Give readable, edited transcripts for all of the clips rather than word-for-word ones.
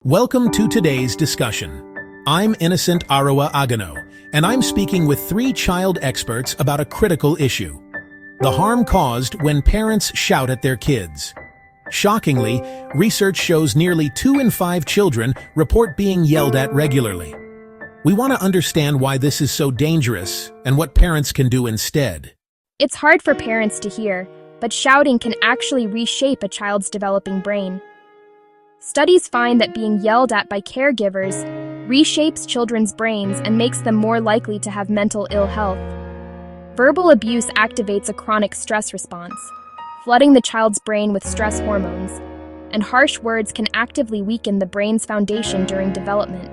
Welcome to today's discussion. I'm Innocent Arawa Agano, and I'm speaking with three child experts about a critical issue: the harm caused when parents shout at their kids. Shockingly, research shows nearly 2 in 5 children report being yelled at regularly. We want to understand why this is so dangerous and what parents can do instead. It's hard for parents to hear, but shouting can actually reshape a child's developing brain. Studies find that being yelled at by caregivers reshapes children's brains and makes them more likely to have mental ill health. Verbal abuse activates a chronic stress response, flooding the child's brain with stress hormones, and harsh words can actively weaken the brain's foundation during development.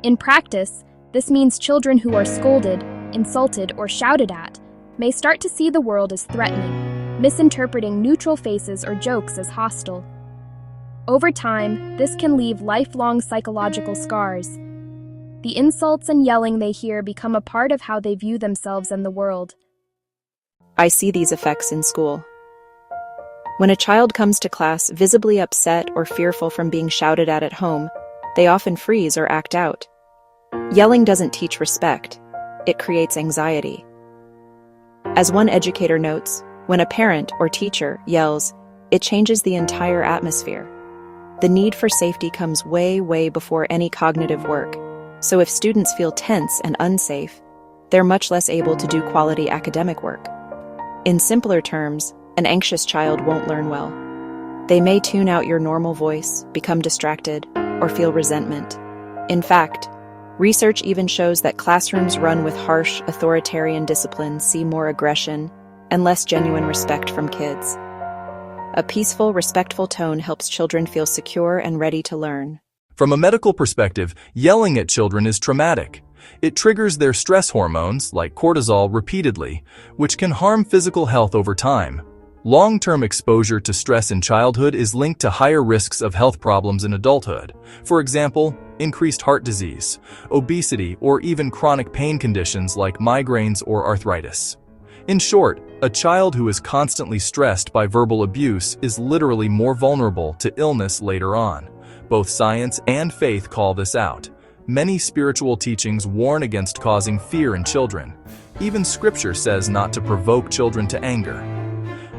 In practice, this means children who are scolded, insulted, or shouted at may start to see the world as threatening, misinterpreting neutral faces or jokes as hostile. Over time, this can leave lifelong psychological scars. The insults and yelling they hear become a part of how they view themselves and the world. I see these effects in school. When a child comes to class visibly upset or fearful from being shouted at home, they often freeze or act out. Yelling doesn't teach respect, it creates anxiety. As one educator notes, when a parent or teacher yells, it changes the entire atmosphere. The need for safety comes way before any cognitive work, so if students feel tense and unsafe, they're much less able to do quality academic work. In simpler terms, an anxious child won't learn well. They may tune out your normal voice, become distracted, or feel resentment. In fact, research even shows that classrooms run with harsh, authoritarian discipline see more aggression and less genuine respect from kids. A peaceful, respectful tone helps children feel secure and ready to learn. From a medical perspective, yelling at children is traumatic. It triggers their stress hormones, like cortisol, repeatedly, which can harm physical health over time. Long-term exposure to stress in childhood is linked to higher risks of health problems in adulthood. For example, increased heart disease, obesity, or even chronic pain conditions like migraines or arthritis. In short, a child who is constantly stressed by verbal abuse is literally more vulnerable to illness later on. Both science and faith call this out. Many spiritual teachings warn against causing fear in children. Even scripture says not to provoke children to anger.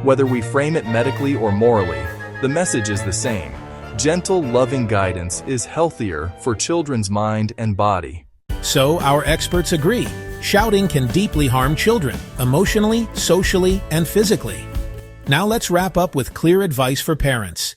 Whether we frame it medically or morally, the message is the same. Gentle, loving guidance is healthier for children's mind and body. So, our experts agree. Shouting can deeply harm children, emotionally, socially, and physically. Now let's wrap up with clear advice for parents.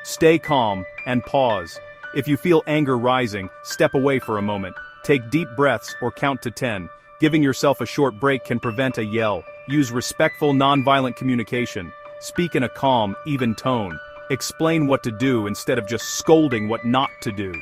Stay calm and pause. If you feel anger rising, step away for a moment. Take deep breaths or count to 10. Giving yourself a short break can prevent a yell. Use respectful, nonviolent communication. Speak in a calm, even tone. Explain what to do instead of just scolding what not to do.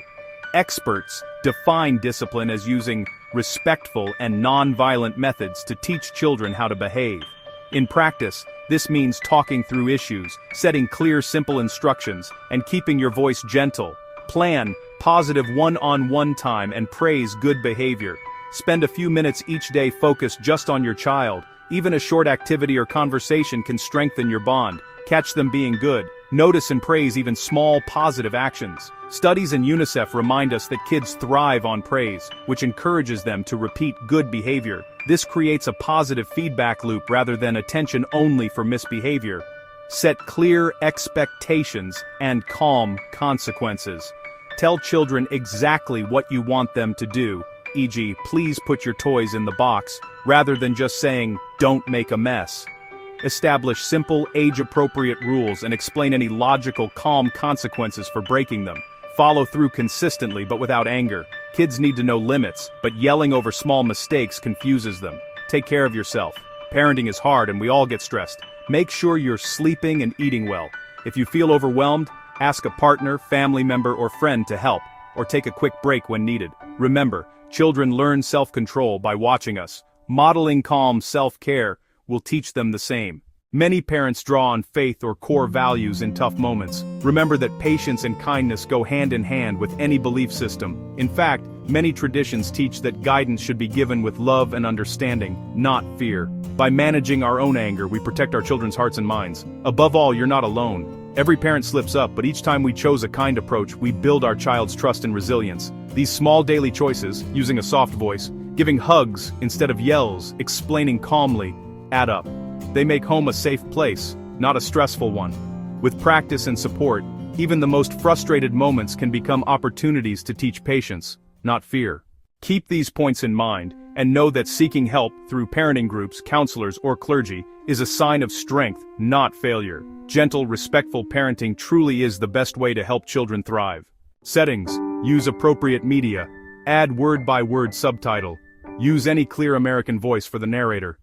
Experts define discipline as using respectful and nonviolent methods to teach children how to behave. In practice, this means talking through issues, setting clear, simple instructions, and keeping your voice gentle. Plan positive one-on-one time and praise good behavior. Spend a few minutes each day focused just on your child. Even a short activity or conversation can strengthen your bond. Catch them being good. Notice and praise even small, positive actions. Studies in UNICEF remind us that kids thrive on praise, which encourages them to repeat good behavior. This creates a positive feedback loop rather than attention only for misbehavior. Set clear expectations and calm consequences. Tell children exactly what you want them to do, e.g., please put your toys in the box, rather than just saying, don't make a mess. Establish simple, age-appropriate rules and explain any logical, calm consequences for breaking them. Follow through consistently but without anger. Kids need to know limits, but yelling over small mistakes confuses them. Take care of yourself. Parenting is hard and we all get stressed. Make sure you're sleeping and eating well. If you feel overwhelmed, ask a partner, family member, or friend to help, or take a quick break when needed. Remember, children learn self-control by watching us. Modeling calm self-care will teach them the same. Many parents draw on faith or core values in tough moments. Remember that patience and kindness go hand in hand with any belief system. In fact, many traditions teach that guidance should be given with love and understanding, not fear. By managing our own anger, we protect our children's hearts and minds. Above all, you're not alone. Every parent slips up, but each time we chose a kind approach, we build our child's trust and resilience. These small daily choices, using a soft voice, giving hugs instead of yells, explaining calmly, add up. They make home a safe place, not a stressful one. With practice and support, even the most frustrated moments can become opportunities to teach patience, not fear. Keep these points in mind, and know that seeking help through parenting groups, counselors, or clergy is a sign of strength, not failure. Gentle, respectful parenting truly is the best way to help children thrive. Settings: use appropriate media. Add word-by-word subtitle. Use any clear American voice for the narrator.